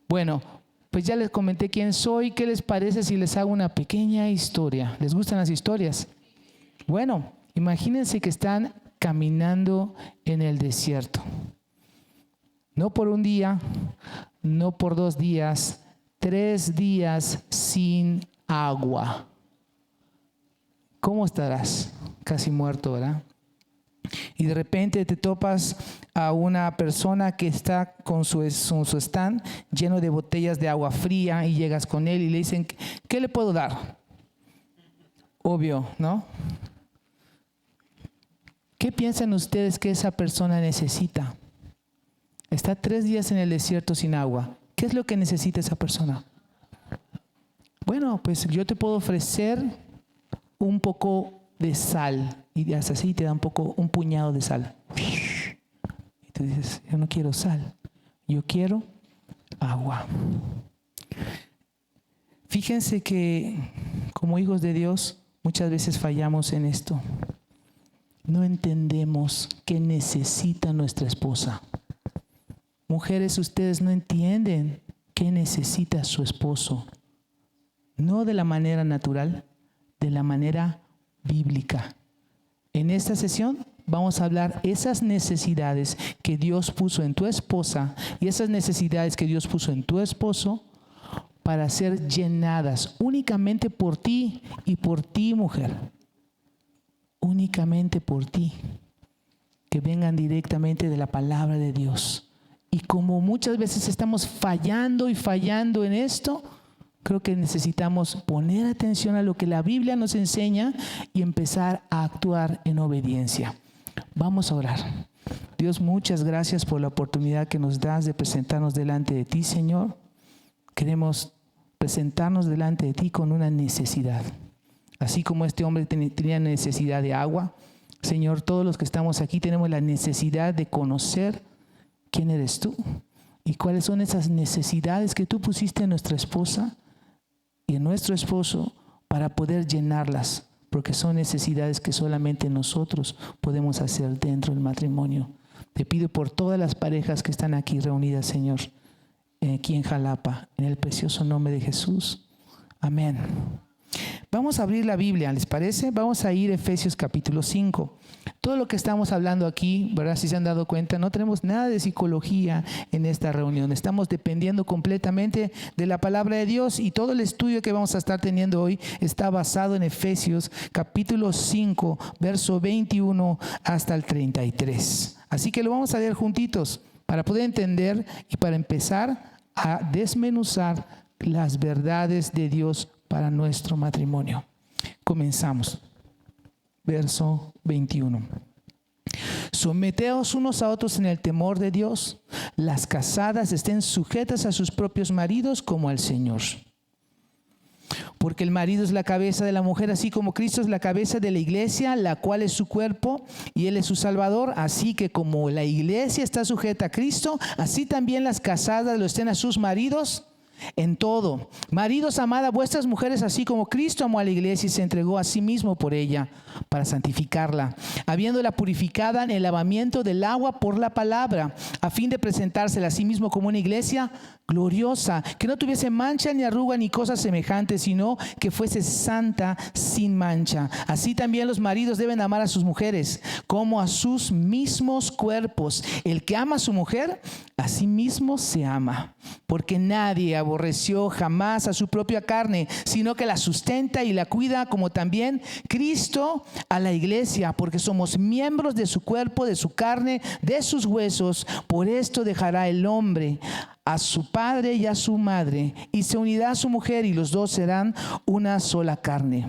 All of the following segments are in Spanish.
Bueno, pues ya les comenté quién soy. ¿Qué les parece si les hago una pequeña historia? ¿Les gustan las historias? Bueno, imagínense que están caminando en el desierto. No por un día, no por 2 días, 3 días sin agua. ¿Cómo estarás? Casi muerto, ¿verdad? Y de repente te topas a una persona que está con su stand lleno de botellas de agua fría y llegas con él y le dicen, ¿qué le puedo dar? Obvio, ¿no? ¿Qué piensan ustedes que esa persona necesita? Está 3 días en el desierto sin agua. ¿Qué es lo que necesita esa persona? Bueno, pues yo te puedo ofrecer un poco de sal. Y hasta así te da un puñado de sal. Y tú dices, yo no quiero sal, yo quiero agua. Fíjense que como hijos de Dios muchas veces fallamos en esto. No entendemos qué necesita nuestra esposa. Mujeres, ustedes no entienden qué necesita su esposo. No de la manera natural, de la manera bíblica. En esta sesión vamos a hablar esas necesidades que Dios puso en tu esposa y esas necesidades que Dios puso en tu esposo para ser llenadas únicamente por ti y por ti, mujer. Únicamente por ti. Que vengan directamente de la palabra de Dios. Y como muchas veces estamos fallando en esto, creo que necesitamos poner atención a lo que la Biblia nos enseña y empezar a actuar en obediencia. Vamos a orar. Dios, muchas gracias por la oportunidad que nos das de presentarnos delante de ti, Señor. Queremos presentarnos delante de ti con una necesidad. Así como este hombre tenía necesidad de agua, Señor, todos los que estamos aquí tenemos la necesidad de conocer quién eres tú y cuáles son esas necesidades que tú pusiste en nuestra esposa y en nuestro esposo para poder llenarlas, porque son necesidades que solamente nosotros podemos hacer dentro del matrimonio. Te pido por todas las parejas que están aquí reunidas, Señor, aquí en Jalapa, en el precioso nombre de Jesús. Amén. Vamos a abrir la Biblia, ¿les parece? Vamos a ir a Efesios capítulo 5. Todo lo que estamos hablando aquí, ¿verdad? Si se han dado cuenta, no tenemos nada de psicología en esta reunión. Estamos dependiendo completamente de la palabra de Dios y todo el estudio que vamos a estar teniendo hoy está basado en Efesios capítulo 5, verso 21 hasta el 33. Así que lo vamos a leer juntitos para poder entender y para empezar a desmenuzar las verdades de Dios para nuestro matrimonio. Comenzamos. Verso 21. Someteos unos a otros en el temor de Dios. Las casadas estén sujetas a sus propios maridos como al Señor. Porque el marido es la cabeza de la mujer, así como Cristo es la cabeza de la iglesia, la cual es su cuerpo y Él es su Salvador. Así que como la iglesia está sujeta a Cristo, así también las casadas lo estén a sus maridos en todo. Maridos, amad a vuestras mujeres así como Cristo amó a la iglesia y se entregó a sí mismo por ella para santificarla, habiéndola purificada en el lavamiento del agua por la palabra, a fin de presentársela a sí mismo como una iglesia gloriosa, que no tuviese mancha ni arruga ni cosas semejantes, sino que fuese santa sin mancha. Así también los maridos deben amar a sus mujeres como a sus mismos cuerpos. El que ama a su mujer, a sí mismo se ama, porque nadie aborreció jamás a su propia carne, sino que la sustenta y la cuida, como también Cristo a la iglesia, porque somos miembros de su cuerpo, de su carne, de sus huesos. Por esto dejará el hombre a su padre y a su madre, y se unirá a su mujer, y los dos serán una sola carne.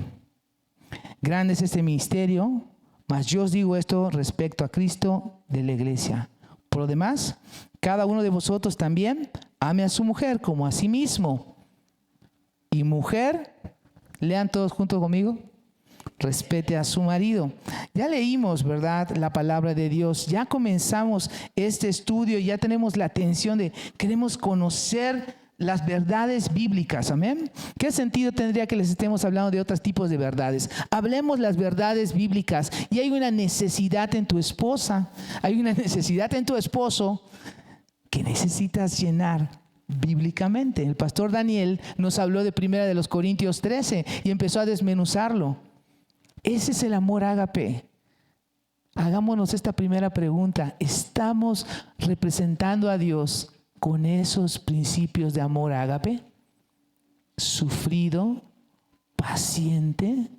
Grande es este misterio, mas yo os digo esto respecto a Cristo de la iglesia. Por lo demás, cada uno de vosotros también ame a su mujer como a sí mismo. Y mujer, lean todos juntos conmigo, respete a su marido. Ya leímos, ¿verdad?, la palabra de Dios. Ya comenzamos este estudio, ya tenemos la atención de queremos conocer las verdades bíblicas, amén. ¿Qué sentido tendría que les estemos hablando de otros tipos de verdades? Hablemos las verdades bíblicas. Y hay una necesidad en tu esposa, hay una necesidad en tu esposo que necesitas llenar bíblicamente. El pastor Daniel nos habló de 1 Corintios 13 y empezó a desmenuzarlo. Ese es el amor ágape. Hagámonos esta primera pregunta. ¿Estamos representando a Dios con esos principios de amor ágape? Sufrido, paciente.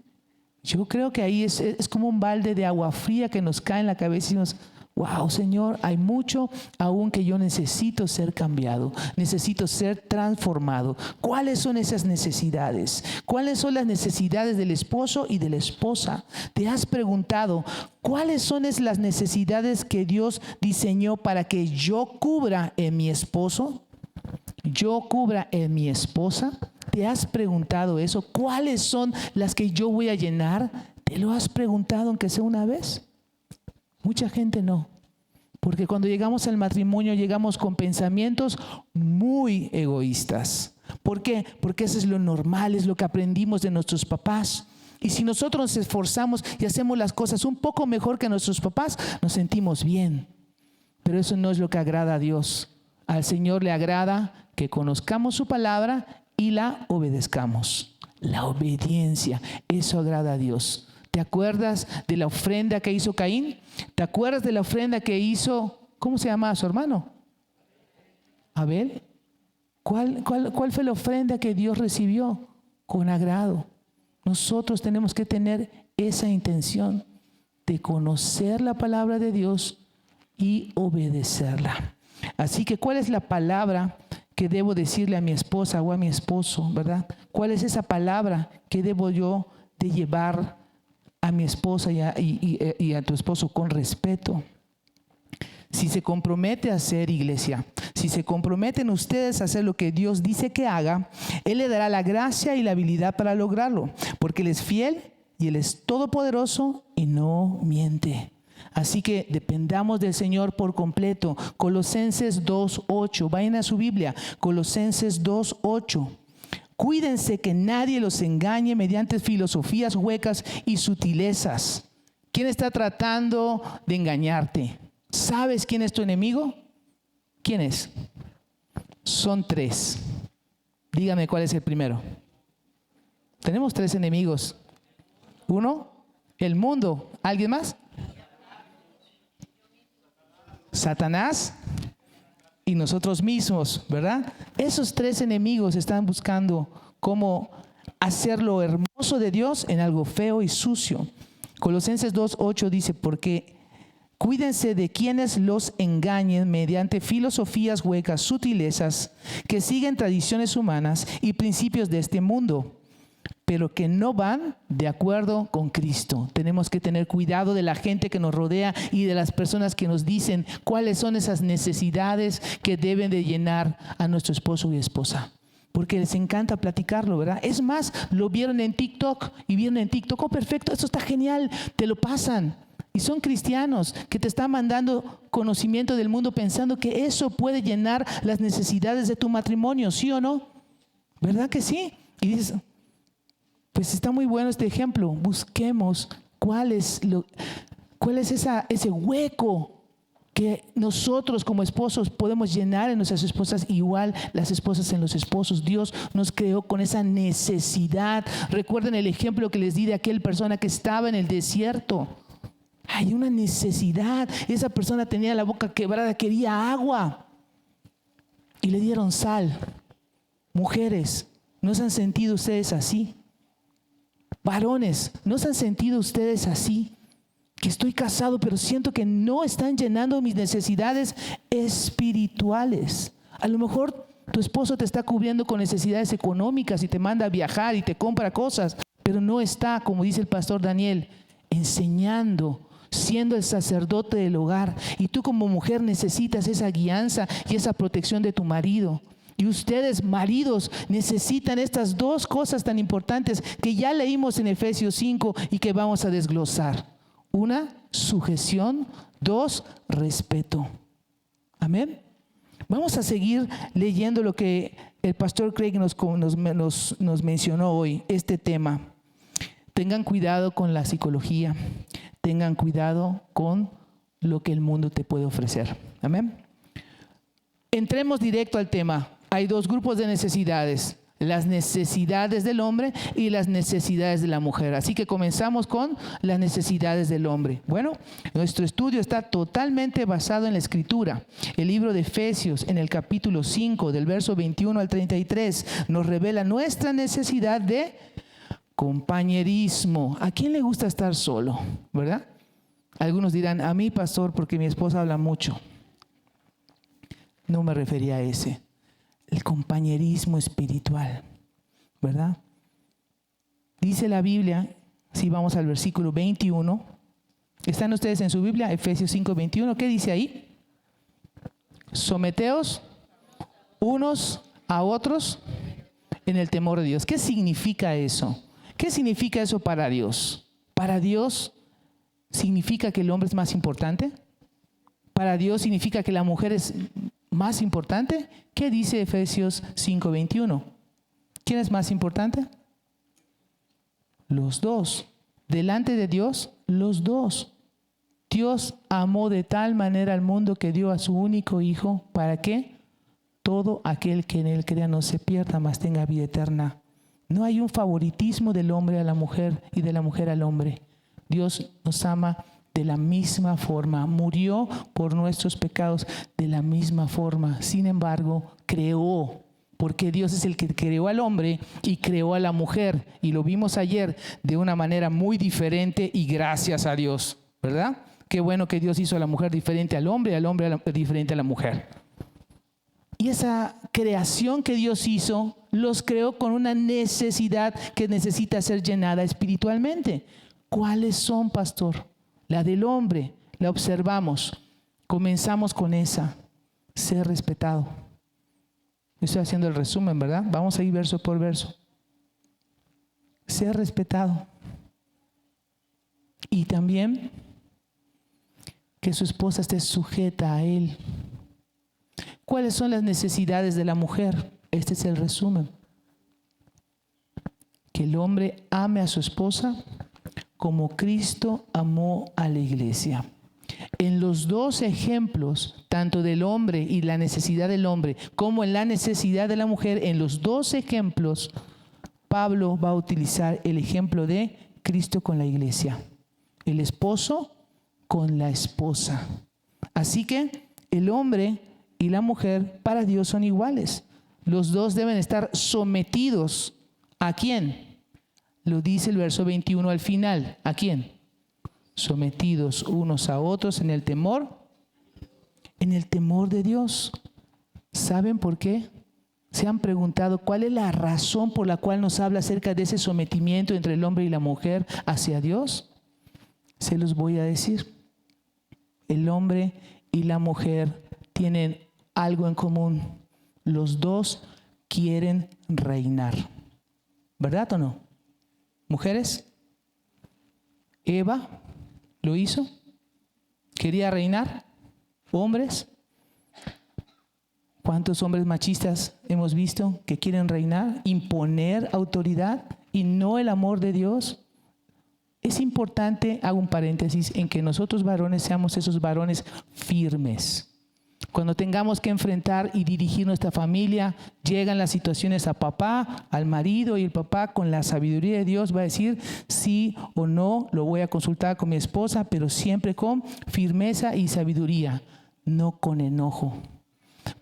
Yo creo que ahí es como un balde de agua fría que nos cae en la cabeza y nos... Wow, Señor, hay mucho aún que yo necesito ser cambiado, necesito ser transformado. ¿Cuáles son esas necesidades? ¿Cuáles son las necesidades del esposo y de la esposa? ¿Te has preguntado cuáles son las necesidades que Dios diseñó para que yo cubra en mi esposo? ¿Yo cubra en mi esposa? ¿Te has preguntado eso? ¿Cuáles son las que yo voy a llenar? ¿Te lo has preguntado aunque sea una vez? Mucha gente no, porque cuando llegamos al matrimonio llegamos con pensamientos muy egoístas. ¿Por qué? Porque eso es lo normal, es lo que aprendimos de nuestros papás. Y si nosotros nos esforzamos y hacemos las cosas un poco mejor que nuestros papás, nos sentimos bien. Pero eso no es lo que agrada a Dios. Al Señor le agrada que conozcamos su palabra y la obedezcamos. La obediencia, eso agrada a Dios. ¿Te acuerdas de la ofrenda que hizo Caín? ¿Te acuerdas de la ofrenda que hizo, cómo se llama su hermano? Abel. ¿Cuál fue la ofrenda que Dios recibió? Con agrado. Nosotros tenemos que tener esa intención de conocer la palabra de Dios y obedecerla. Así que, ¿cuál es la palabra que debo decirle a mi esposa o a mi esposo, verdad? ¿Cuál es esa palabra que debo yo de llevar a mi esposa y a tu esposo con respeto? Si se compromete a hacer, iglesia, si se comprometen ustedes a hacer lo que Dios dice que haga, Él le dará la gracia y la habilidad para lograrlo, porque Él es fiel y Él es todopoderoso y no miente. Así que dependamos del Señor por completo. Colosenses 2:8, vayan a su Biblia, Colosenses 2:8. Cuídense que nadie los engañe mediante filosofías huecas y sutilezas. ¿Quién está tratando de engañarte? ¿Sabes quién es tu enemigo? ¿Quién es? Son 3. Dígame cuál es el primero. Tenemos 3 enemigos. 1, el mundo. ¿Alguien más? Satanás y nosotros mismos, ¿verdad? Esos 3 enemigos están buscando cómo hacer lo hermoso de Dios en algo feo y sucio. Colosenses 2:8 dice, porque cuídense de quienes los engañen mediante filosofías huecas, sutilezas, que siguen tradiciones humanas y principios de este mundo, pero que no van de acuerdo con Cristo. Tenemos que tener cuidado de la gente que nos rodea y de las personas que nos dicen cuáles son esas necesidades que deben de llenar a nuestro esposo y esposa. Porque les encanta platicarlo, ¿verdad? Es más, lo vieron en TikTok y vieron en TikTok, oh, perfecto, esto está genial, te lo pasan. Y son cristianos que te están mandando conocimiento del mundo pensando que eso puede llenar las necesidades de tu matrimonio, ¿sí o no? ¿Verdad que sí? Y dices, pues está muy bueno este ejemplo. Busquemos cuál es ese hueco que nosotros como esposos podemos llenar en nuestras esposas, igual las esposas en los esposos. Dios nos creó con esa necesidad. Recuerden el ejemplo que les di de aquella persona que estaba en el desierto. Hay una necesidad. Esa persona tenía la boca quebrada, quería agua. Y le dieron sal. Mujeres, ¿no se han sentido ustedes así? Varones, ¿no se han sentido ustedes así? Que estoy casado, pero siento que no están llenando mis necesidades espirituales. A lo mejor tu esposo te está cubriendo con necesidades económicas y te manda a viajar y te compra cosas, pero no está, como dice el pastor Daniel, enseñando, siendo el sacerdote del hogar. Y tú como mujer necesitas esa guianza y esa protección de tu marido. Y ustedes, maridos, necesitan estas 2 cosas tan importantes que ya leímos en Efesios 5 y que vamos a desglosar. 1, sujeción. 2, respeto. Amén. Vamos a seguir leyendo lo que el pastor Craig nos mencionó hoy, este tema. Tengan cuidado con la psicología. Tengan cuidado con lo que el mundo te puede ofrecer. Amén. Entremos directo al tema. hay dos grupos de necesidades: las necesidades del hombre y las necesidades de la mujer. Así que comenzamos con las necesidades del hombre. Bueno, nuestro estudio está totalmente basado en la Escritura. El libro de Efesios, en el capítulo 5, del verso 21 al 33, nos revela nuestra necesidad de compañerismo. ¿A quién le gusta estar solo? ¿Verdad? Algunos dirán: a mí, pastor, porque mi esposa habla mucho. No me refería a ese. El compañerismo espiritual, ¿verdad? Dice la Biblia, si vamos al versículo 21, ¿están ustedes en su Biblia? Efesios 5:21, ¿qué dice ahí? Someteos unos a otros en el temor de Dios. ¿Qué significa eso? ¿Qué significa eso para Dios? Para Dios significa que el hombre es más importante. Para Dios significa que la mujer es más importante. ¿Qué dice Efesios 5:21? ¿Quién es más importante? Los dos. Delante de Dios, los dos. Dios amó de tal manera al mundo que dio a su único Hijo. ¿Para qué? Todo aquel que en él crea no se pierda, mas tenga vida eterna. No hay un favoritismo del hombre a la mujer y de la mujer al hombre. Dios nos ama de la misma forma, murió por nuestros pecados de la misma forma. Sin embargo, creó, porque Dios es el que creó al hombre y creó a la mujer. Y lo vimos ayer de una manera muy diferente, y gracias a Dios, ¿verdad? Qué bueno que Dios hizo a la mujer diferente al hombre diferente a la mujer. Y esa creación que Dios hizo, los creó con una necesidad que necesita ser llenada espiritualmente. ¿Cuáles son, pastor? La del hombre, la observamos. Comenzamos con esa: ser respetado. Estoy haciendo el resumen, ¿verdad? Vamos a ir verso por verso. Ser respetado. Y también que su esposa esté sujeta a él. ¿Cuáles son las necesidades de la mujer? Este es el resumen. Que el hombre ame a su esposa como Cristo amó a la iglesia. En los dos ejemplos, tanto del hombre y la necesidad del hombre, como en la necesidad de la mujer, en los dos ejemplos, Pablo va a utilizar el ejemplo de Cristo con la iglesia. El esposo con la esposa. Así que el hombre y la mujer para Dios son iguales. Los dos deben estar sometidos. ¿A quién? Lo dice el verso 21 al final. ¿A quién? Sometidos unos a otros en el temor de Dios. ¿Saben por qué? ¿Se han preguntado cuál es la razón por la cual nos habla acerca de ese sometimiento entre el hombre y la mujer hacia Dios? Se los voy a decir. El hombre y la mujer tienen algo en común. Los dos quieren reinar. ¿Verdad o no? Mujeres, Eva lo hizo, quería reinar. Hombres, ¿cuántos hombres machistas hemos visto que quieren reinar, imponer autoridad y no el amor de Dios? Es importante, hago un paréntesis, en que nosotros varones seamos esos varones firmes. Cuando tengamos que enfrentar y dirigir nuestra familia, llegan las situaciones a papá, al marido, y el papá con la sabiduría de Dios va a decir sí o no, lo voy a consultar con mi esposa, pero siempre con firmeza y sabiduría, no con enojo.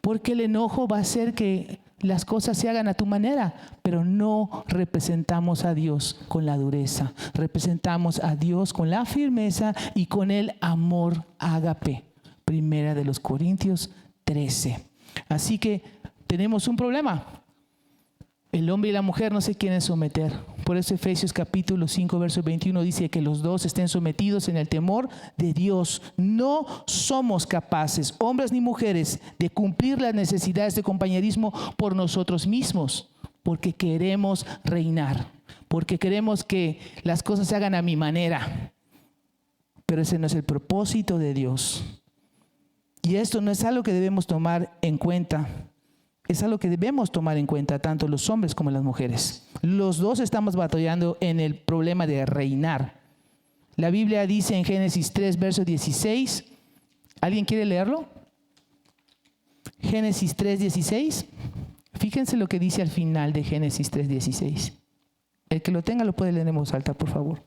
Porque el enojo va a hacer que las cosas se hagan a tu manera, pero no representamos a Dios con la dureza, representamos a Dios con la firmeza y con el amor ágape. Primera de los Corintios 13. Así que tenemos un problema. El hombre y la mujer no se quieren someter. Por eso Efesios capítulo 5, verso 21 dice que los dos estén sometidos en el temor de Dios. No somos capaces, hombres ni mujeres, de cumplir las necesidades de compañerismo por nosotros mismos, porque queremos reinar, porque queremos que las cosas se hagan a mi manera. Pero ese no es el propósito de Dios. Y esto no es algo que debemos tomar en cuenta. Es algo que debemos tomar en cuenta tanto los hombres como las mujeres. Los dos estamos batallando en el problema de reinar. La Biblia dice en Génesis 3, verso 16. ¿Alguien quiere leerlo? Génesis 3, 16. Fíjense lo que dice al final de Génesis 3:16. El que lo tenga lo puede leer en voz alta, por favor.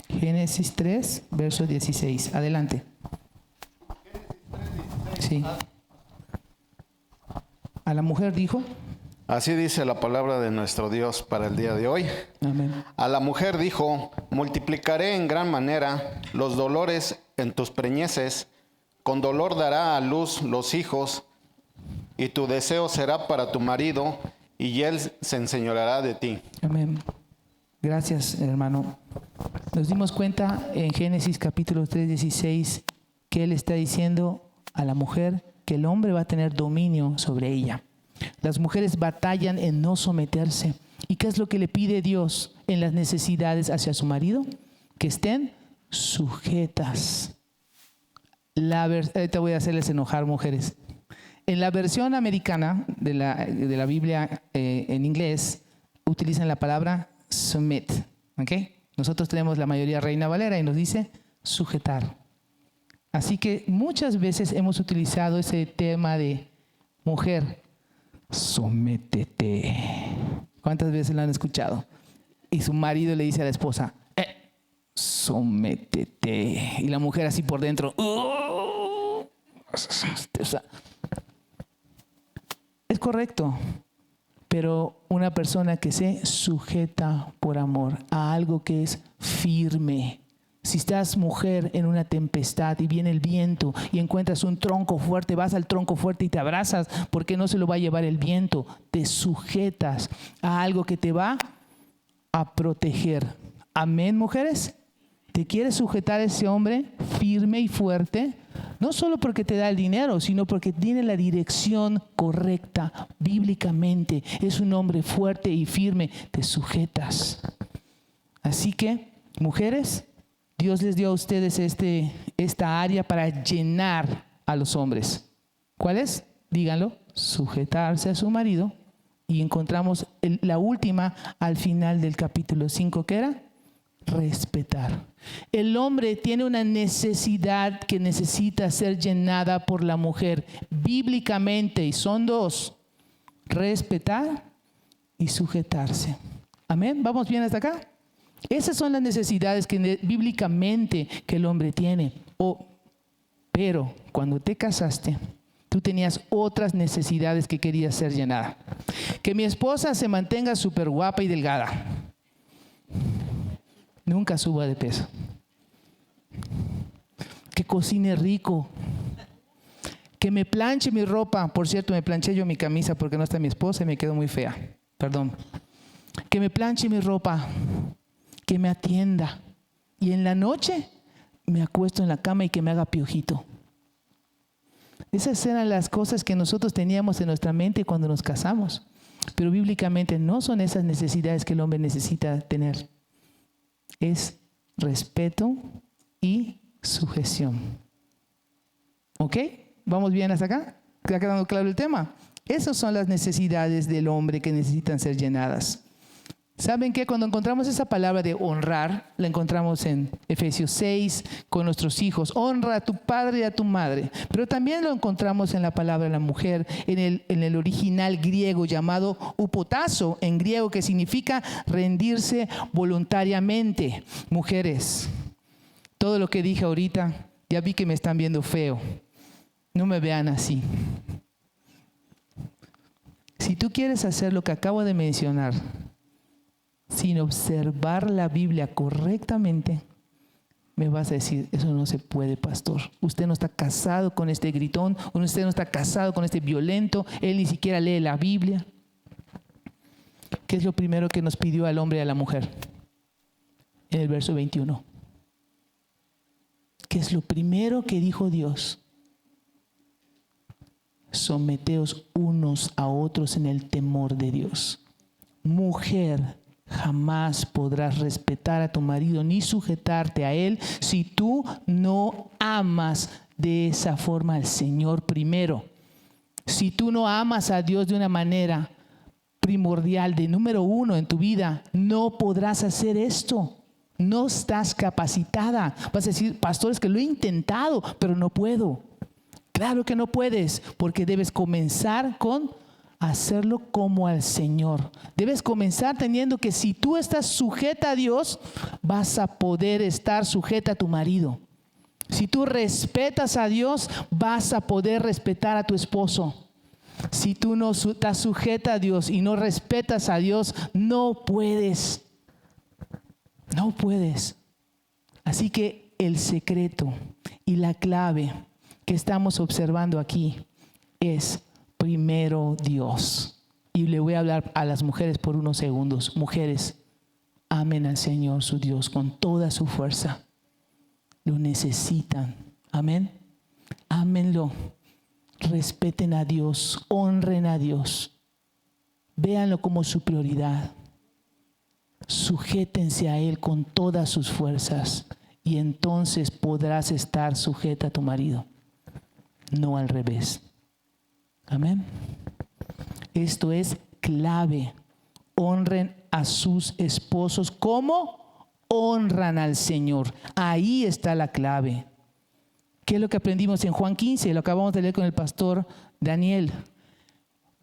Génesis 3, verso 16. Adelante. Sí. A la mujer dijo. Así dice la palabra de nuestro Dios para el día de hoy. Amén. A la mujer dijo: multiplicaré en gran manera los dolores en tus preñeces, con dolor dará a luz los hijos, y tu deseo será para tu marido, y él se enseñoreará de ti. Amén. Gracias, hermano. Nos dimos cuenta en Génesis capítulo 3:16 que él está diciendo a la mujer que el hombre va a tener dominio sobre ella. Las mujeres batallan en no someterse. ¿Y qué es lo que le pide Dios en las necesidades hacia su marido? Que estén sujetas. Ahorita voy a hacerles enojar, mujeres. En la versión americana de la Biblia en inglés utilizan la palabra submit. ¿Okay? Nosotros tenemos la mayoría Reina Valera y nos dice sujetar. Así que muchas veces hemos utilizado ese tema de mujer, sométete. ¿Cuántas veces lo han escuchado? Y su marido le dice a la esposa, sométete. Y la mujer así por dentro, es correcto, pero una persona que se sujeta por amor a algo que es firme. Si estás, mujer, en una tempestad y viene el viento y encuentras un tronco fuerte, vas al tronco fuerte y te abrazas porque no se lo va a llevar el viento. Te sujetas a algo que te va a proteger. Amén, mujeres. ¿Te quieres sujetar a ese hombre firme y fuerte? No solo porque te da el dinero, sino porque tiene la dirección correcta bíblicamente. Es un hombre fuerte y firme. Te sujetas. Así que, mujeres, Dios les dio a ustedes esta área para llenar a los hombres. ¿Cuál es? Díganlo. Sujetarse a su marido. Y encontramos la última al final del capítulo 5, que era respetar. El hombre tiene una necesidad que necesita ser llenada por la mujer bíblicamente, y son dos: respetar y sujetarse. Amén. ¿Vamos bien hasta acá? Esas son las necesidades que bíblicamente que el hombre tiene. Pero cuando te casaste, tú tenías otras necesidades que querías ser llenada. Que mi esposa se mantenga súper guapa y delgada. Nunca suba de peso. Que cocine rico. Que me planche mi ropa. Por cierto, me planché yo mi camisa porque no está mi esposa y me quedó muy fea. Perdón. Que me planche mi ropa. Que me atienda. Y en la noche me acuesto en la cama y que me haga piojito. Esas eran las cosas que nosotros teníamos en nuestra mente cuando nos casamos. Pero bíblicamente no son esas necesidades que el hombre necesita tener. Es respeto y sujeción. ¿Ok? ¿Vamos bien hasta acá? ¿Está quedando claro el tema? Esas son las necesidades del hombre que necesitan ser llenadas. ¿Saben qué? Cuando encontramos esa palabra de honrar, la encontramos en Efesios 6 con nuestros hijos. Honra a tu padre y a tu madre. Pero también lo encontramos en la palabra de la mujer, en el original griego llamado upotazo, en griego, que significa rendirse voluntariamente. Mujeres, todo lo que dije ahorita, ya vi que me están viendo feo. No me vean así. Si tú quieres hacer lo que acabo de mencionar, sin observar la Biblia correctamente, me vas a decir, eso no se puede, pastor. Usted no está casado con este gritón, usted no está casado con este violento, él ni siquiera lee la Biblia. ¿Qué es lo primero que nos pidió al hombre y a la mujer? En el verso 21. ¿Qué es lo primero que dijo Dios? Someteos unos a otros en el temor de Dios. Mujer, jamás podrás respetar a tu marido ni sujetarte a él si tú no amas de esa forma al Señor primero. Si tú no amas a Dios de una manera primordial, de número uno en tu vida, no podrás hacer esto. No estás capacitada. Vas a decir, pastor, es que lo he intentado, pero no puedo. Claro que no puedes, porque debes comenzar con hacerlo como al Señor. Debes comenzar teniendo que si tú estás sujeta a Dios, vas a poder estar sujeta a tu marido. Si tú respetas a Dios, vas a poder respetar a tu esposo. Si tú no estás sujeta a Dios y no respetas a Dios, no puedes. No puedes. Así que el secreto y la clave que estamos observando aquí es primero Dios. Y le voy a hablar a las mujeres por unos segundos. Mujeres, amen al Señor su Dios con toda su fuerza. Lo necesitan. Amén. Ámenlo. Respeten a Dios. Honren a Dios. Véanlo como su prioridad. Sujétense a Él con todas sus fuerzas. Y entonces podrás estar sujeta a tu marido. No al revés. Amén. Esto es clave. Honren a sus esposos como honran al Señor. Ahí está la clave. ¿Qué es lo que aprendimos en Juan 15? Lo acabamos de leer con el pastor Daniel.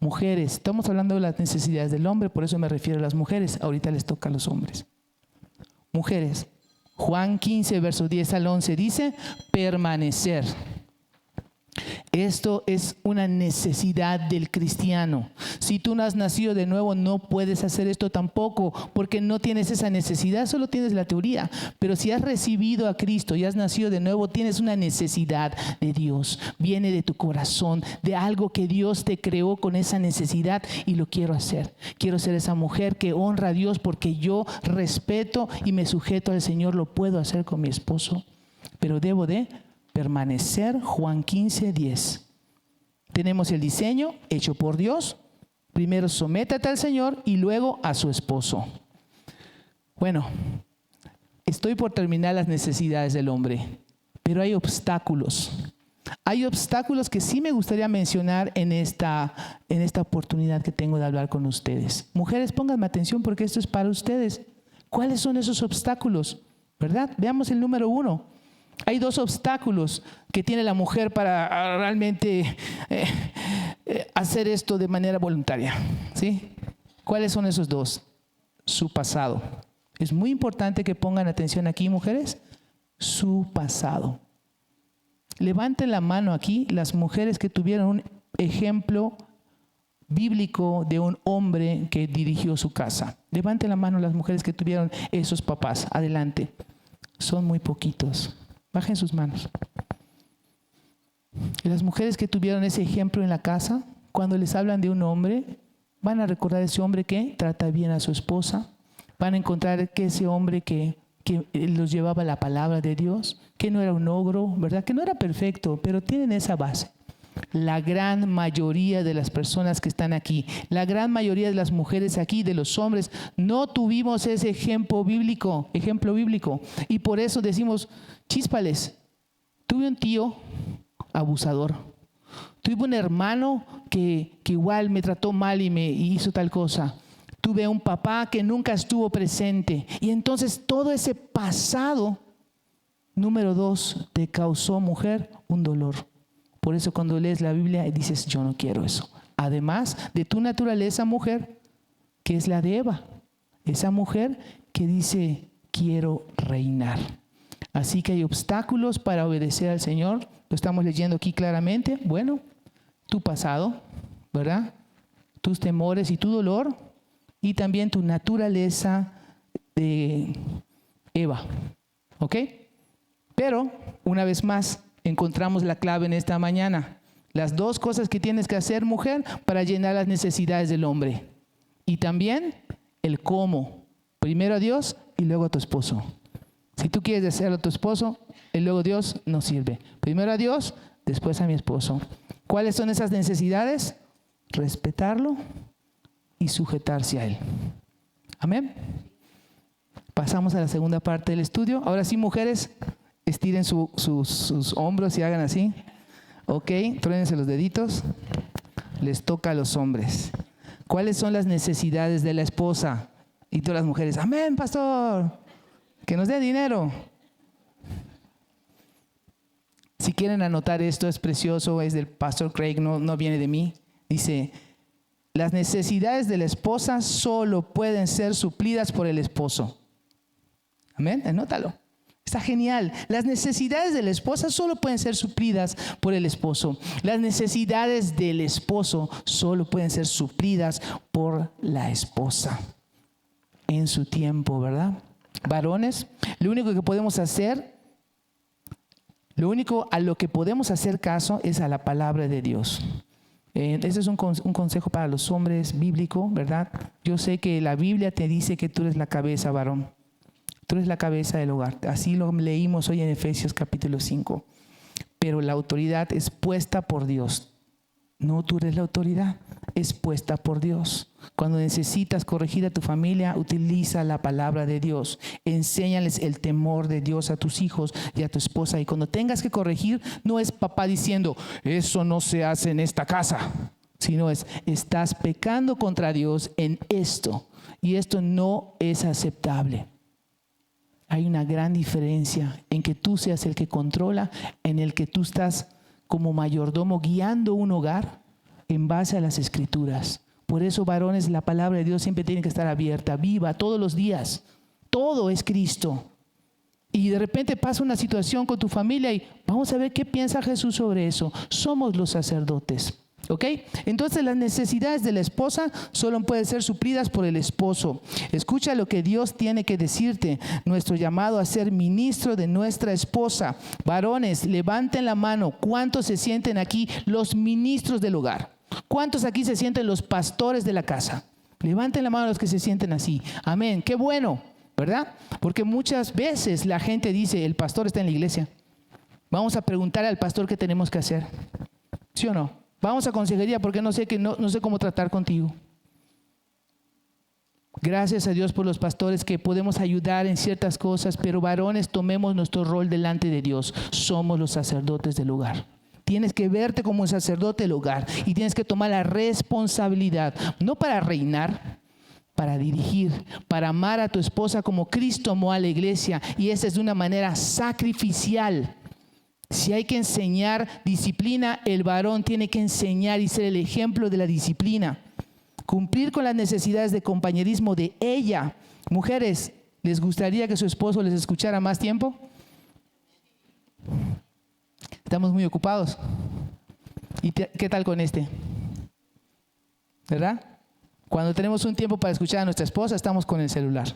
Mujeres, estamos hablando de las necesidades del hombre, por eso me refiero a las mujeres. Ahorita les toca a los hombres. Mujeres, Juan 15, versos 10 al 11 dice, permanecer. Esto es una necesidad del cristiano. Si tú no has nacido de nuevo, no puedes hacer esto tampoco, porque no tienes esa necesidad, solo tienes la teoría. Pero si has recibido a Cristo y has nacido de nuevo, tienes una necesidad de Dios. Viene de tu corazón, de algo que Dios te creó con esa necesidad y lo quiero hacer. Quiero ser esa mujer que honra a Dios porque yo respeto y me sujeto al Señor. Lo puedo hacer con mi esposo, pero debo de permanecer. Juan 15, 10. Tenemos el diseño hecho por Dios. Primero sométate al Señor y luego a su esposo. Bueno, estoy por terminar las necesidades del hombre, pero hay obstáculos. Hay obstáculos que sí me gustaría mencionar en esta oportunidad que tengo de hablar con ustedes. Mujeres, pónganme atención porque esto es para ustedes. ¿Cuáles son esos obstáculos? ¿Verdad? Veamos el número 1. Hay 2 obstáculos que tiene la mujer para realmente hacer esto de manera voluntaria. ¿Sí? ¿Cuáles son esos 2? Su pasado. Es muy importante que pongan atención aquí, mujeres. Su pasado. Levanten la mano aquí las mujeres que tuvieron un ejemplo bíblico de un hombre que dirigió su casa. Levanten la mano las mujeres que tuvieron esos papás. Adelante. Son muy poquitos. Bajen sus manos. Y las mujeres que tuvieron ese ejemplo en la casa, cuando les hablan de un hombre, van a recordar ese hombre que trata bien a su esposa. Van a encontrar que ese hombre que los llevaba la palabra de Dios, que no era un ogro, ¿verdad? Que no era perfecto, pero tienen esa base. La gran mayoría de las personas que están aquí, la gran mayoría de las mujeres aquí, de los hombres, no tuvimos ese ejemplo bíblico. Y por eso decimos, chíspales, tuve un tío abusador. Tuve un hermano que igual me trató mal y me hizo tal cosa. Tuve un papá que nunca estuvo presente. Y entonces todo ese pasado, número 2, te causó, mujer, un dolor. Por eso cuando lees la Biblia dices, yo no quiero eso. Además de tu naturaleza, mujer, que es la de Eva. Esa mujer que dice, quiero reinar. Así que hay obstáculos para obedecer al Señor. Lo estamos leyendo aquí claramente. Bueno, tu pasado, ¿verdad? Tus temores y tu dolor. Y también tu naturaleza de Eva. ¿Ok? Pero, una vez más, encontramos la clave en esta mañana. Las 2 cosas que tienes que hacer, mujer, para llenar las necesidades del hombre. Y también el cómo. Primero a Dios y luego a tu esposo. Si tú quieres desear a tu esposo, y luego Dios no sirve. Primero a Dios, después a mi esposo. ¿Cuáles son esas necesidades? Respetarlo y sujetarse a Él. Amén. Pasamos a la segunda parte del estudio. Ahora sí, mujeres, estiren sus hombros y hagan así. Ok, truénense los deditos. Les toca a los hombres. ¿Cuáles son las necesidades de la esposa? Y todas las mujeres, amén, pastor. Que nos dé dinero. Si quieren anotar esto, es precioso, es del pastor Craig, no viene de mí. Dice, las necesidades de la esposa solo pueden ser suplidas por el esposo. Amén, anótalo. Está genial. Las necesidades de la esposa solo pueden ser suplidas por el esposo. Las necesidades del esposo solo pueden ser suplidas por la esposa en su tiempo, ¿verdad? Varones, lo único a lo que podemos hacer caso es a la palabra de Dios. Ese es un consejo para los hombres bíblico, ¿verdad? Yo sé que la Biblia te dice que tú eres la cabeza, varón. Tú eres la cabeza del hogar. Así lo leímos hoy en Efesios capítulo 5. Pero la autoridad es puesta por Dios. No tú eres la autoridad, es puesta por Dios. Cuando necesitas corregir a tu familia, utiliza la palabra de Dios. Enséñales el temor de Dios a tus hijos y a tu esposa. Y cuando tengas que corregir, no es papá diciendo, eso no se hace en esta casa. Sino estás pecando contra Dios en esto. Y esto no es aceptable. Hay una gran diferencia en que tú seas el que controla, en el que tú estás como mayordomo guiando un hogar en base a las Escrituras. Por eso, varones, la palabra de Dios siempre tiene que estar abierta, viva, todos los días. Todo es Cristo. Y de repente pasa una situación con tu familia y vamos a ver qué piensa Jesús sobre eso. Somos los sacerdotes. ¿Ok? Entonces las necesidades de la esposa solo pueden ser suplidas por el esposo. Escucha lo que Dios tiene que decirte. Nuestro llamado a ser ministro de nuestra esposa. Varones, levanten la mano. ¿Cuántos se sienten aquí los ministros del hogar? ¿Cuántos aquí se sienten los pastores de la casa? Levanten la mano los que se sienten así. Amén. Qué bueno, ¿verdad? Porque muchas veces la gente dice, el pastor está en la iglesia. Vamos a preguntar al pastor qué tenemos que hacer. ¿Sí o no? Vamos a consejería porque no sé cómo tratar contigo. Gracias a Dios por los pastores que podemos ayudar en ciertas cosas, pero varones, tomemos nuestro rol delante de Dios. Somos los sacerdotes del hogar. Tienes que verte como un sacerdote del hogar y tienes que tomar la responsabilidad, no para reinar, para dirigir, para amar a tu esposa como Cristo amó a la iglesia, y esa es de una manera sacrificial. Si hay que enseñar disciplina, el varón tiene que enseñar y ser el ejemplo de la disciplina. Cumplir con las necesidades de compañerismo de ella. Mujeres, ¿les gustaría que su esposo les escuchara más tiempo? Estamos muy ocupados. ¿Y qué tal con este? ¿Verdad? Cuando tenemos un tiempo para escuchar a nuestra esposa, estamos con el celular.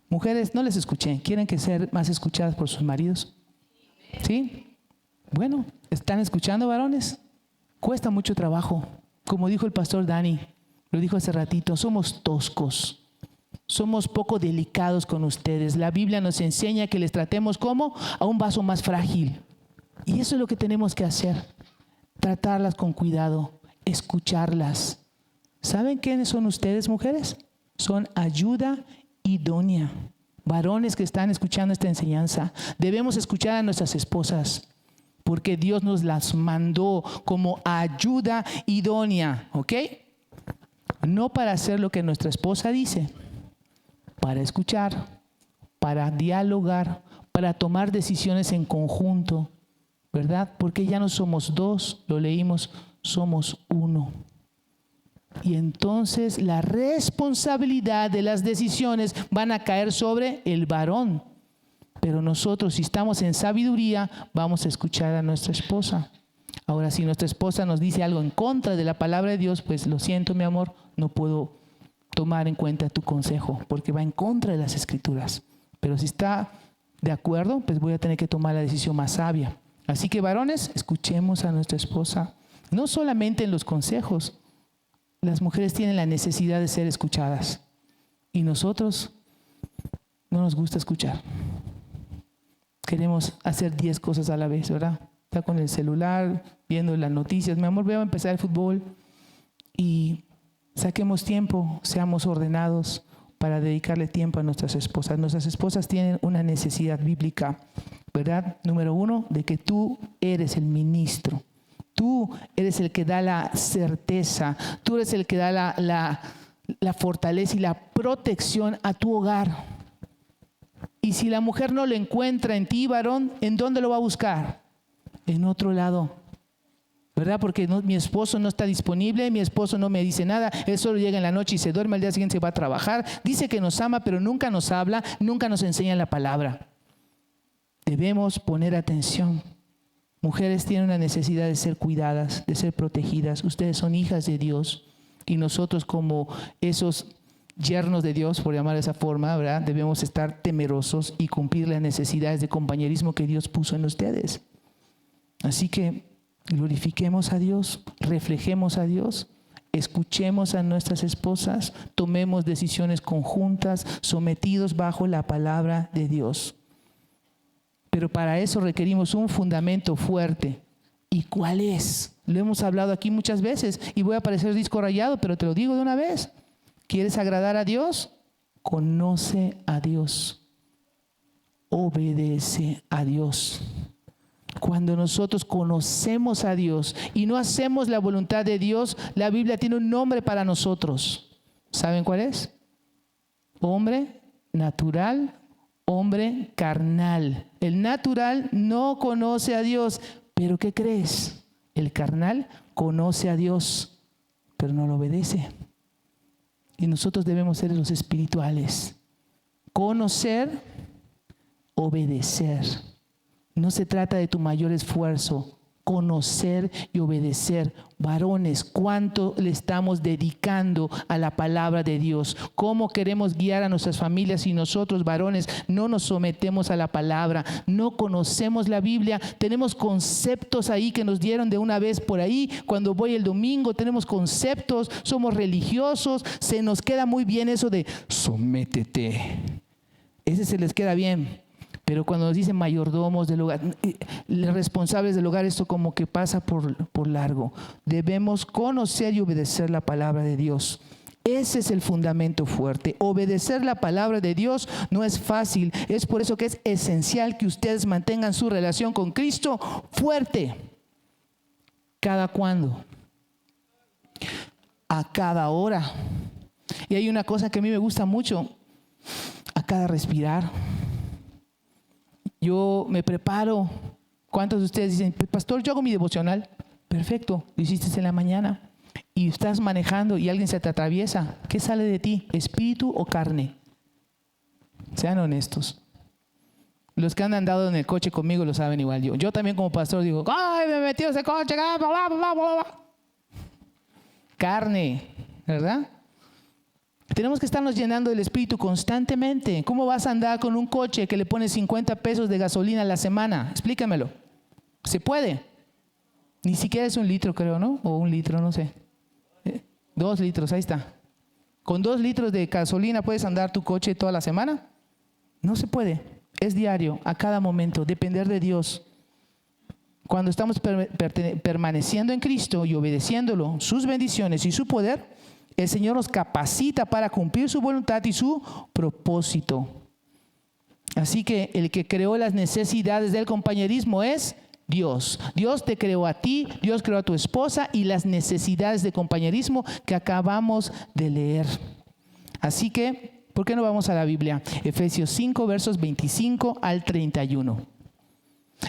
Mujeres, no les escuché. ¿Quieren que ser más escuchadas por sus maridos? ¿Sí? Bueno, ¿están escuchando, varones? Cuesta mucho trabajo. Como dijo el pastor Dani, lo dijo hace ratito, somos toscos. Somos poco delicados con ustedes. La Biblia nos enseña que les tratemos como a un vaso más frágil. Y eso es lo que tenemos que hacer. Tratarlas con cuidado, escucharlas. ¿Saben quiénes son ustedes, mujeres? Son ayuda idónea. Varones que están escuchando esta enseñanza, debemos escuchar a nuestras esposas, porque Dios nos las mandó como ayuda idónea, ¿ok? No para hacer lo que nuestra esposa dice, para escuchar, para dialogar, para tomar decisiones en conjunto, ¿verdad? Porque ya no somos dos, lo leímos, somos uno. Y entonces la responsabilidad de las decisiones van a caer sobre el varón. Pero nosotros, si estamos en sabiduría, vamos a escuchar a nuestra esposa. Ahora, si nuestra esposa nos dice algo en contra de la palabra de Dios, pues lo siento, mi amor, no puedo tomar en cuenta tu consejo, porque va en contra de las Escrituras. Pero si está de acuerdo, pues voy a tener que tomar la decisión más sabia. Así que, varones, escuchemos a nuestra esposa, no solamente en los consejos. Las mujeres tienen la necesidad de ser escuchadas y nosotros no nos gusta escuchar. Queremos hacer 10 cosas a la vez, ¿verdad? Está con el celular, viendo las noticias. Mi amor, voy a empezar el fútbol. Y saquemos tiempo, seamos ordenados para dedicarle tiempo a nuestras esposas. Nuestras esposas tienen una necesidad bíblica, ¿verdad? Número 1, de que tú eres el ministro. Tú eres el que da la certeza, tú eres el que da la fortaleza y la protección a tu hogar. Y si la mujer no lo encuentra en ti, varón, ¿en dónde lo va a buscar? en otro lado, ¿verdad? Porque mi esposo no está disponible, mi esposo no me dice nada, él solo llega en la noche y se duerme, al día siguiente se va a trabajar, dice que nos ama, pero nunca nos habla, nunca nos enseña la palabra. Debemos poner atención. Mujeres tienen una necesidad de ser cuidadas, de ser protegidas. Ustedes son hijas de Dios y nosotros, como esos yernos de Dios, por llamar de esa forma, ¿verdad?, debemos estar temerosos y cumplir las necesidades de compañerismo que Dios puso en ustedes. Así que glorifiquemos a Dios, reflejemos a Dios, escuchemos a nuestras esposas, tomemos decisiones conjuntas, sometidos bajo la palabra de Dios. Pero para eso requerimos un fundamento fuerte. ¿Y cuál es? Lo hemos hablado aquí muchas veces y voy a parecer disco rayado, pero te lo digo de una vez. ¿Quieres agradar a Dios? Conoce a Dios. Obedece a Dios. Cuando nosotros conocemos a Dios y no hacemos la voluntad de Dios, la Biblia tiene un nombre para nosotros. ¿Saben cuál es? Hombre natural, hombre carnal. El natural no conoce a Dios, pero ¿qué crees? El carnal conoce a Dios, pero no lo obedece. Y nosotros debemos ser los espirituales. Conocer, obedecer. No se trata de tu mayor esfuerzo. Conocer y obedecer. Varones, ¿cuánto le estamos dedicando a la palabra de Dios? ¿Cómo queremos guiar a nuestras familias si nosotros, varones, no nos sometemos a la palabra? No conocemos la Biblia. Tenemos conceptos ahí que nos dieron de una vez por ahí. Cuando voy el domingo tenemos conceptos, somos religiosos. Se nos queda muy bien eso de sométete. Ese se les queda bien. Pero cuando nos dicen mayordomos del hogar, responsables del hogar, esto como que pasa por largo. Debemos conocer y obedecer la palabra de Dios. Ese es el fundamento fuerte. Obedecer la palabra de Dios no es fácil. Es por eso que es esencial que ustedes mantengan su relación con Cristo fuerte. ¿Cada cuándo? A cada hora. Y hay una cosa que a mí me gusta mucho. A cada respirar. Yo me preparo. ¿Cuántos de ustedes dicen, pastor, yo hago mi devocional? Perfecto, lo hiciste en la mañana. Y estás manejando y alguien se te atraviesa. ¿Qué sale de ti? ¿Espíritu o carne? Sean honestos. Los que han andado en el coche conmigo lo saben igual. Yo también como pastor digo, ¡ay, me metió ese coche! Bla, bla, bla, bla. Carne, ¿verdad? Tenemos que estarnos llenando del Espíritu constantemente. ¿Cómo vas a andar con un coche que le pones 50 pesos de gasolina a la semana? Explícamelo. ¿Se puede? Ni siquiera es 1 litro, creo, ¿no? O 1 litro, no sé. 2 litros, ahí está. ¿Con 2 litros de gasolina puedes andar tu coche toda la semana? No se puede. Es diario, a cada momento, depender de Dios. Cuando estamos permaneciendo en Cristo y obedeciéndolo, sus bendiciones y su poder, el Señor nos capacita para cumplir su voluntad y su propósito. Así que el que creó las necesidades del compañerismo es Dios. Dios te creó a ti, Dios creó a tu esposa y las necesidades de compañerismo que acabamos de leer. Así que, ¿por qué no vamos a la Biblia? Efesios 5, versos 25 al 31.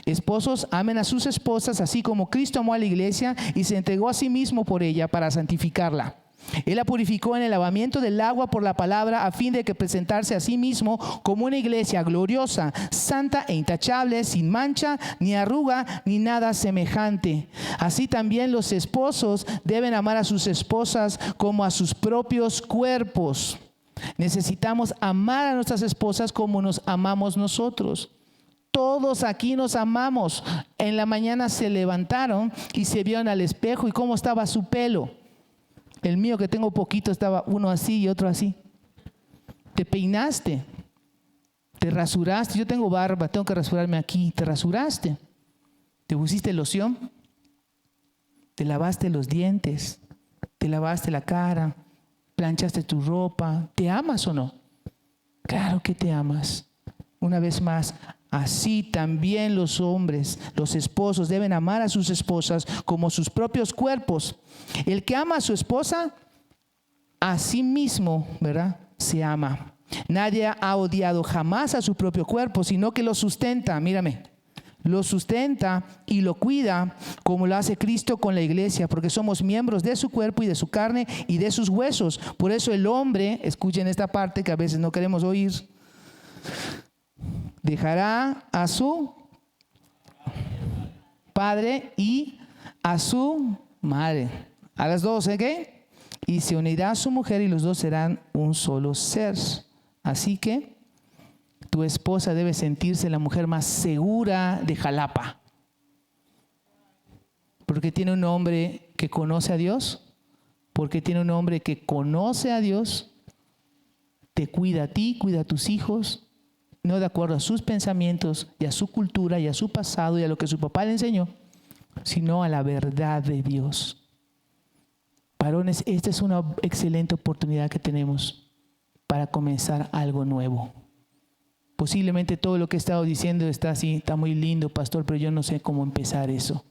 Esposos, amen a sus esposas, así como Cristo amó a la iglesia y se entregó a sí mismo por ella para santificarla. Él la purificó en el lavamiento del agua por la palabra, a fin de que presentarse a sí mismo como una iglesia gloriosa, santa e intachable, sin mancha, ni arruga, ni nada semejante. Así también los esposos deben amar a sus esposas como a sus propios cuerpos. Necesitamos amar a nuestras esposas como nos amamos nosotros. Todos aquí nos amamos. En la mañana se levantaron y se vieron al espejo y cómo estaba su pelo. El mío, que tengo poquito, estaba uno así y otro así. Te peinaste, te rasuraste. Yo tengo barba, tengo que rasurarme aquí. Te rasuraste, te pusiste loción, te lavaste los dientes, te lavaste la cara, planchaste tu ropa. ¿Te amas o no? Claro que te amas. Una vez más, así también los hombres, los esposos, deben amar a sus esposas como sus propios cuerpos. El que ama a su esposa, a sí mismo, ¿verdad?, se ama. Nadie ha odiado jamás a su propio cuerpo, sino que lo sustenta. Mírame, lo sustenta y lo cuida como lo hace Cristo con la iglesia, porque somos miembros de su cuerpo y de su carne y de sus huesos. Por eso el hombre, escuchen esta parte que a veces no queremos oír, dejará a su padre y a su madre, a las dos, ¿qué? Y se unirá a su mujer y los dos serán un solo ser. Así que tu esposa debe sentirse la mujer más segura de Jalapa, porque tiene un hombre que conoce a Dios, porque tiene un hombre que conoce a Dios, te cuida a ti, cuida a tus hijos, no de acuerdo a sus pensamientos y a su cultura y a su pasado y a lo que su papá le enseñó, sino a la verdad de Dios. Varones, esta es una excelente oportunidad que tenemos para comenzar algo nuevo. Posiblemente todo lo que he estado diciendo está así, está muy lindo, pastor, pero yo no sé cómo empezar eso.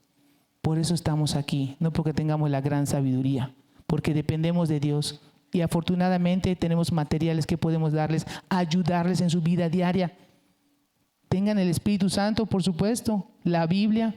Por eso estamos aquí, no porque tengamos la gran sabiduría, porque dependemos de Dios y afortunadamente tenemos materiales que podemos darles, ayudarles en su vida diaria. Tengan el Espíritu Santo, por supuesto, la Biblia,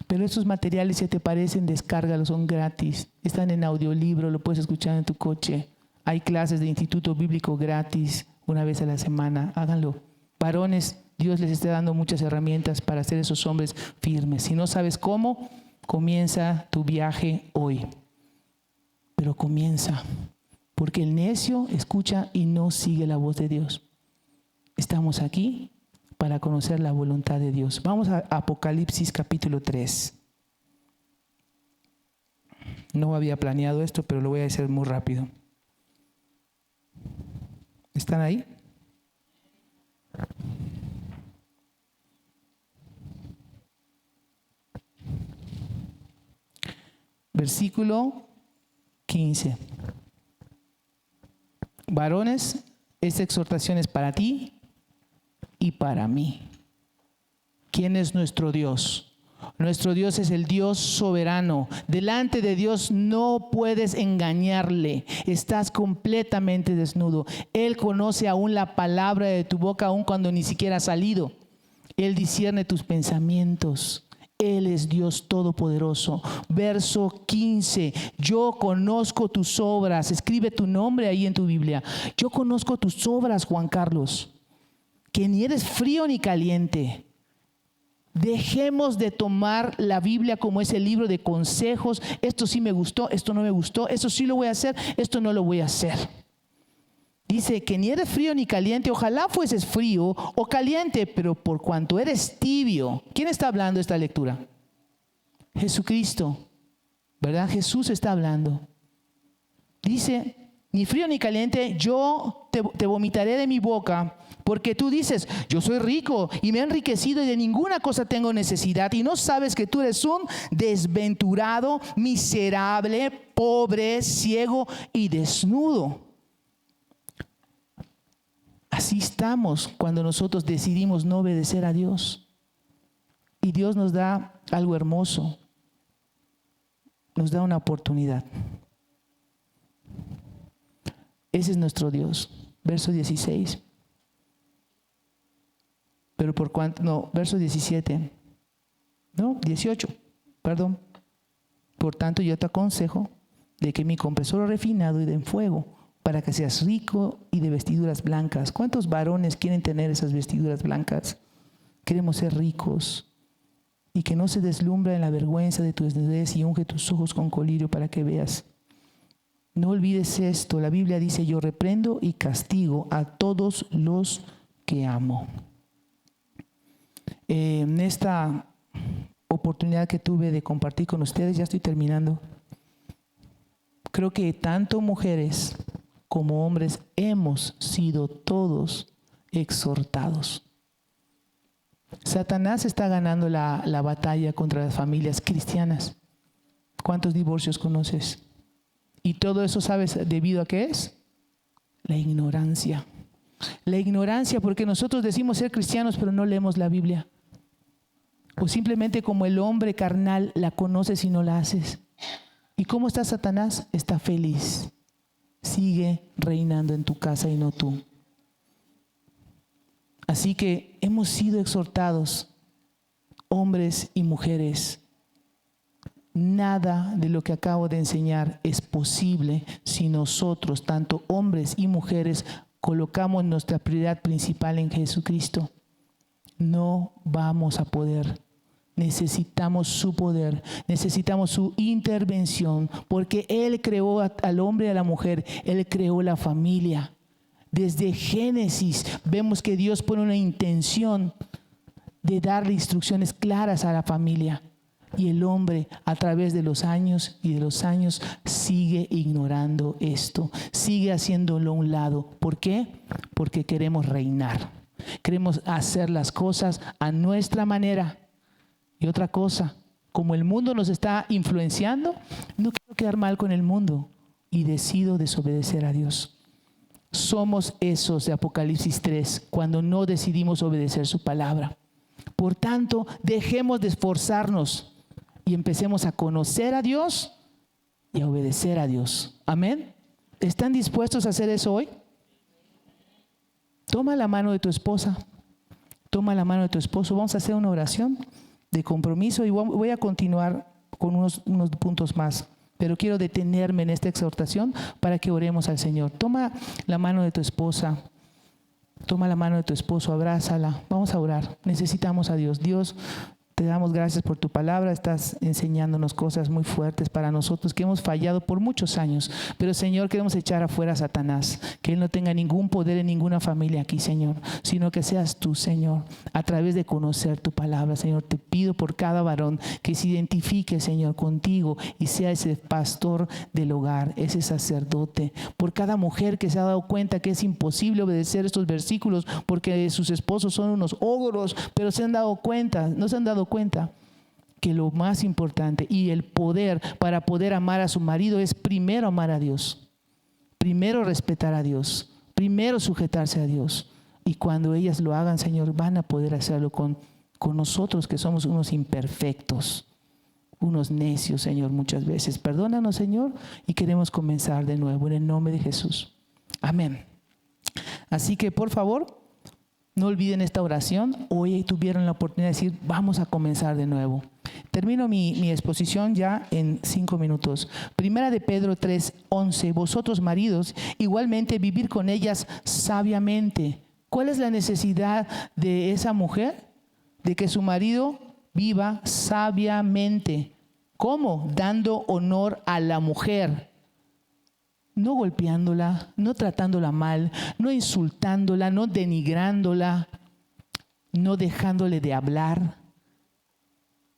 pero estos materiales, si te parecen, descárgalos, son gratis. Están en audiolibro, lo puedes escuchar en tu coche. Hay clases de instituto bíblico gratis, una vez a la semana. Háganlo. Varones, Dios les está dando muchas herramientas para ser esos hombres firmes. Si no sabes cómo, comienza tu viaje hoy. Pero comienza, porque el necio escucha y no sigue la voz de Dios. Estamos aquí para conocer la voluntad de Dios. Vamos a Apocalipsis capítulo 3. No había planeado esto, pero lo voy a hacer muy rápido. ¿Están ahí? Versículo 15. Varones, esta exhortación es para ti y para mí. ¿Quién es nuestro Dios? Nuestro Dios es el Dios soberano. Delante de Dios no puedes engañarle. Estás completamente desnudo. Él conoce aún la palabra de tu boca, aún cuando ni siquiera ha salido. Él discierne tus pensamientos. Él es Dios todopoderoso. Verso 15. Yo conozco tus obras. Escribe tu nombre ahí en tu Biblia. Yo conozco tus obras, Juan Carlos, que ni eres frío ni caliente. Dejemos de tomar la Biblia como ese libro de consejos. Esto sí me gustó, esto no me gustó, esto sí lo voy a hacer, esto no lo voy a hacer. Dice que ni eres frío ni caliente. Ojalá fueses frío o caliente, pero por cuanto eres tibio. ¿Quién está hablando esta lectura? Jesucristo, ¿verdad? Jesús está hablando. Dice, ni frío ni caliente, yo te vomitaré de mi boca. Porque tú dices, yo soy rico y me he enriquecido y de ninguna cosa tengo necesidad. Y no sabes que tú eres un desventurado, miserable, pobre, ciego y desnudo. Así estamos cuando nosotros decidimos no obedecer a Dios. Y Dios nos da algo hermoso. Nos da una oportunidad. Ese es nuestro Dios. Verso 16. Pero por cuanto, no, verso 17, no, 18, perdón. Por tanto, yo te aconsejo de que mi compres oro refinado y de fuego, para que seas rico y de vestiduras blancas. ¿Cuántos varones quieren tener esas vestiduras blancas? Queremos ser ricos y que no se deslumbra en la vergüenza de tu desnudez y unge tus ojos con colirio para que veas. No olvides esto, la Biblia dice, yo reprendo y castigo a todos los que amo. En esta oportunidad que tuve de compartir con ustedes, ya estoy terminando, creo que tanto mujeres como hombres hemos sido todos exhortados. Satanás está ganando la batalla contra las familias cristianas. ¿Cuántos divorcios conoces? Y todo eso, ¿sabes debido a qué es? La ignorancia. La ignorancia, porque nosotros decimos ser cristianos, pero no leemos la Biblia. O simplemente como el hombre carnal la conoces y no la haces. ¿Y cómo está Satanás? Está feliz. Sigue reinando en tu casa y no tú. Así que hemos sido exhortados Hombres y mujeres, nada de lo que acabo de enseñar es posible si nosotros, tanto hombres y mujeres, colocamos nuestra prioridad principal en Jesucristo. No vamos a poder. Necesitamos su poder, necesitamos su intervención, porque Él creó al hombre y a la mujer, Él creó la familia. Desde Génesis vemos que Dios pone una intención de darle instrucciones claras a la familia. Y el hombre, a través de los años y de los años, sigue ignorando esto, sigue haciéndolo a un lado. ¿Por qué? Porque queremos reinar, queremos hacer las cosas a nuestra manera. Y otra cosa, como el mundo nos está influenciando, no quiero quedar mal con el mundo y decido desobedecer a Dios. Somos esos de Apocalipsis 3 cuando no decidimos obedecer su palabra. Por tanto, dejemos de esforzarnos y empecemos a conocer a Dios y a obedecer a Dios. Amén. ¿Están dispuestos a hacer eso hoy? Toma la mano de tu esposa, toma la mano de tu esposo. Vamos a hacer una oración de compromiso y voy a continuar con unos puntos más, pero quiero detenerme en esta exhortación para que oremos al Señor. Toma la mano de tu esposa, toma la mano de tu esposo, abrázala, vamos a orar. Necesitamos a Dios. Dios, te damos gracias por tu palabra, estás enseñándonos cosas muy fuertes para nosotros que hemos fallado por muchos años, pero Señor, queremos echar afuera a Satanás, que él no tenga ningún poder en ninguna familia aquí, Señor, sino que seas tú, Señor, a través de conocer tu palabra. Señor, te pido por cada varón que se identifique, Señor, contigo y sea ese pastor del hogar, ese sacerdote, por cada mujer que se ha dado cuenta que es imposible obedecer estos versículos porque sus esposos son unos ogros, pero no se han dado cuenta que lo más importante y el poder para poder amar a su marido es primero amar a Dios, primero respetar a Dios, primero sujetarse a Dios. Y cuando ellas lo hagan, Señor, van a poder hacerlo con nosotros que somos unos imperfectos, unos necios, Señor, muchas veces. Perdónanos, Señor, y queremos comenzar de nuevo en el nombre de Jesús. Amén. Así que, por favor, no olviden esta oración. Hoy tuvieron la oportunidad de decir, vamos a comenzar de nuevo. Termino mi exposición ya en 5 minutos. Primera de Pedro 3:11. Vosotros maridos, igualmente vivir con ellas sabiamente. ¿Cuál es la necesidad de esa mujer? De que su marido viva sabiamente. ¿Cómo? Dando honor a la mujer. No golpeándola, no tratándola mal, no insultándola, no denigrándola, no dejándole de hablar.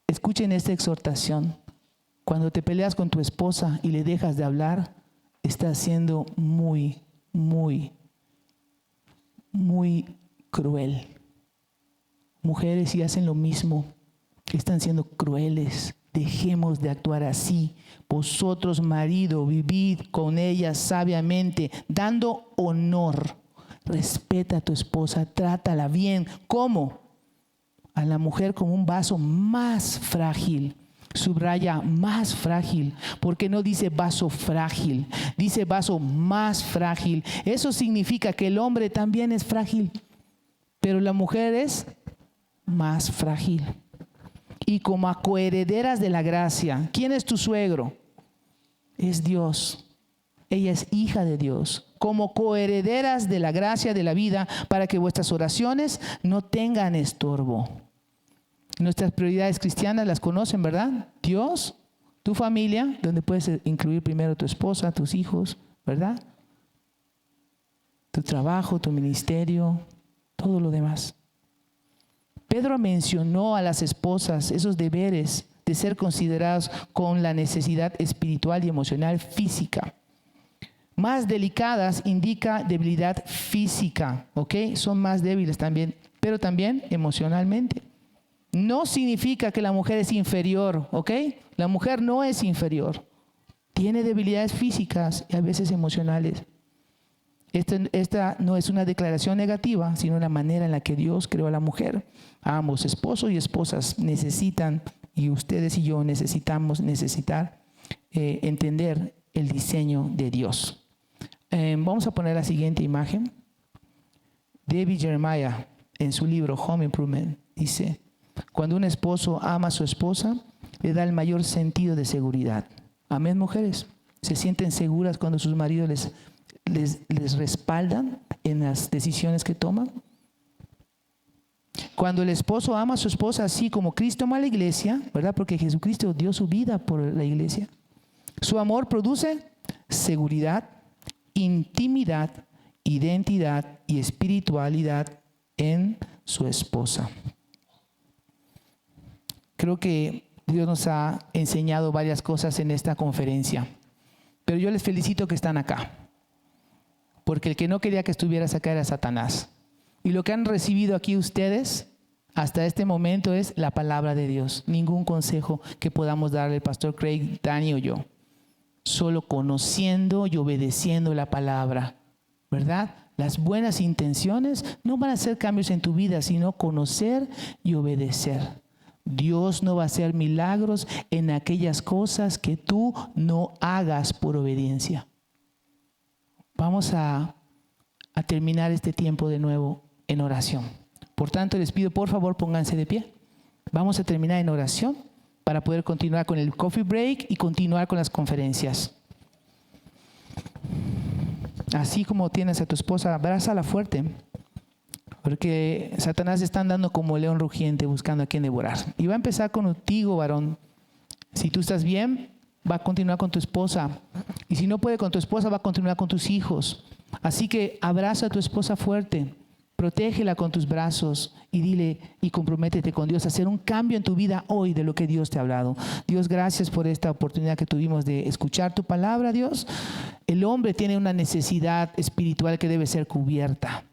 Escuchen esta exhortación. Cuando te peleas con tu esposa y le dejas de hablar, estás siendo muy, muy, muy cruel. Mujeres, si hacen lo mismo, están siendo crueles. Dejemos de actuar así. Vosotros, marido, vivid con ella sabiamente, dando honor. Respeta a tu esposa, trátala bien. ¿Cómo? A la mujer como un vaso más frágil. Subraya más frágil, porque no dice vaso frágil, dice vaso más frágil. Eso significa que el hombre también es frágil, pero la mujer es más frágil. Y como a coherederas de la gracia. ¿Quién es tu suegro? Es Dios. Ella es hija de Dios. Como coherederas de la gracia de la vida, para que vuestras oraciones no tengan estorbo. Nuestras prioridades cristianas las conocen, ¿verdad? Dios, tu familia, donde puedes incluir primero tu esposa, tus hijos, ¿verdad? Tu trabajo, tu ministerio, todo lo demás. Pedro mencionó a las esposas esos deberes de ser considerados con la necesidad espiritual y emocional física. Más delicadas indica debilidad física, ¿ok? Son más débiles también, pero también emocionalmente. No significa que la mujer es inferior, ¿ok? La mujer no es inferior. Tiene debilidades físicas y a veces emocionales. Esta no es una declaración negativa, sino la manera en la que Dios creó a la mujer. Ambos, esposos y esposas, necesitan, y ustedes y yo necesitar entender el diseño de Dios. Vamos a poner la siguiente imagen. David Jeremiah, en su libro Home Improvement, dice: Cuando un esposo ama a su esposa, le da el mayor sentido de seguridad. Amén, mujeres. Se sienten seguras cuando sus maridos les respaldan en las decisiones que toman. Cuando el esposo ama a su esposa así como Cristo ama a la iglesia, ¿verdad? Porque Jesucristo dio su vida por la iglesia. Su amor produce seguridad, intimidad, identidad y espiritualidad en su esposa. Creo que Dios nos ha enseñado varias cosas en esta conferencia, pero yo les felicito que están acá, porque el que no quería que estuvieras acá era Satanás. Y lo que han recibido aquí ustedes hasta este momento es la palabra de Dios. Ningún consejo que podamos darle el pastor Craig, Dani o yo. Solo conociendo y obedeciendo la palabra, ¿verdad? Las buenas intenciones no van a hacer cambios en tu vida, sino conocer y obedecer. Dios no va a hacer milagros en aquellas cosas que tú no hagas por obediencia. Vamos a terminar este tiempo de nuevo en oración. Por tanto, les pido, por favor, pónganse de pie. Vamos a terminar en oración para poder continuar con el coffee break y continuar con las conferencias. Así como tienes a tu esposa, abrázala fuerte, porque Satanás está andando como león rugiente buscando a quien devorar. Y va a empezar contigo, varón. Si tú estás bien, va a continuar con tu esposa. Y si no puede con tu esposa, va a continuar con tus hijos. Así que abraza a tu esposa fuerte, protégela con tus brazos y dile y comprométete con Dios a hacer un cambio en tu vida hoy de lo que Dios te ha hablado. Dios, gracias por esta oportunidad que tuvimos de escuchar tu palabra, Dios. El hombre tiene una necesidad espiritual que debe ser cubierta.